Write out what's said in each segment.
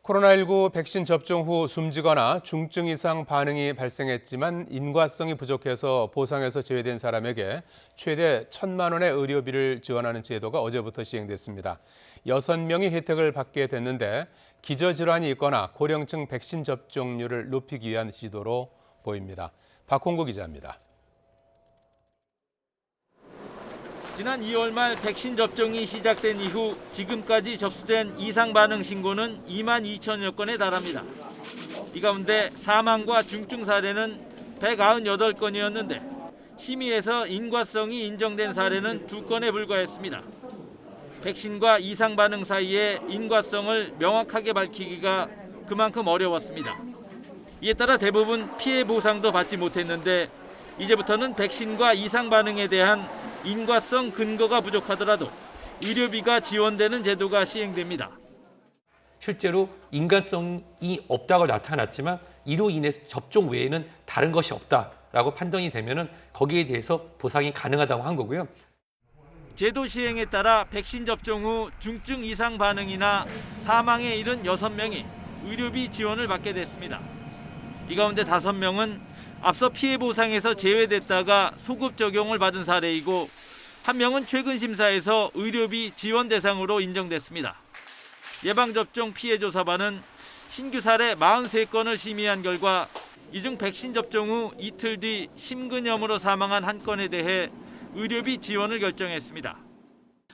코로나19 백신 접종 후 숨지거나 중증 이상 반응이 발생했지만 인과성이 부족해서 보상에서 제외된 사람에게 최대 1,000만 원의 의료비를 지원하는 제도가 어제부터 시행됐습니다. 6명이 혜택을 받게 됐는데 기저질환이 있거나 고령층 백신 접종률을 높이기 위한 시도로 보입니다. 박홍구 기자입니다. 지난 2월 말 백신 접종이 시작된 이후 지금까지 접수된 이상 반응 신고는 2만 2천여 건에 달합니다. 이 가운데 사망과 중증 사례는 198건이었는데 심의에서 인과성이 인정된 사례는 2건에 불과했습니다. 백신과 이상 반응 사이의 인과성을 명확하게 밝히기가 그만큼 어려웠습니다. 이에 따라 대부분 피해 보상도 받지 못했는데 이제부터는 백신과 이상 반응에 대한 인과성 근거가 부족하더라도 의료비가 지원되는 제도가 시행됩니다. 실제로 인과성이 없다고 나타났지만 이로 인해서 접종 외에는 다른 것이 없다라고 판단이 되면은 거기에 대해서 보상이 가능하다고 한 거고요. 제도 시행에 따라 백신 접종 후 중증 이상 반응이나 사망에 이른 6명이 의료비 지원을 받게 됐습니다. 이 가운데 5명은 앞서 피해 보상에서 제외됐다가 소급 적용을 받은 사례이고 1명은 최근 심사에서 의료비 지원 대상으로 인정됐습니다. 예방접종 피해조사반은 신규 사례 43건을 심의한 결과 이 중 백신 접종 후 이틀 뒤 심근염으로 사망한 1건에 대해 의료비 지원을 결정했습니다.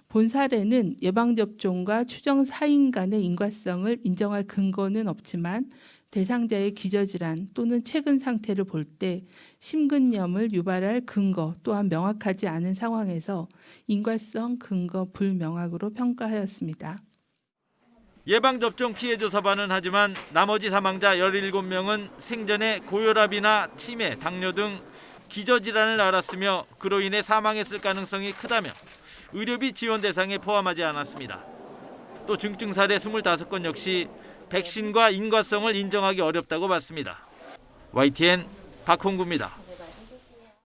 본 사례는 예방접종과 추정 사인 간의 인과성을 인정할 근거는 없지만 대상자의 기저질환 또는 최근 상태를 볼 때 심근염을 유발할 근거 또한 명확하지 않은 상황에서 인과성 근거 불명확으로 평가하였습니다. 예방접종 피해조사반은 하지만 나머지 사망자 17명은 생전에 고혈압이나 치매, 당뇨 등 기저질환을 앓았으며 그로 인해 사망했을 가능성이 크다며 의료비 지원 대상에 포함하지 않았습니다. 또 중증 사례 25건 역시 백신과 인과성을 인정하기 어렵다고 봤습니다. YTN 박홍구입니다.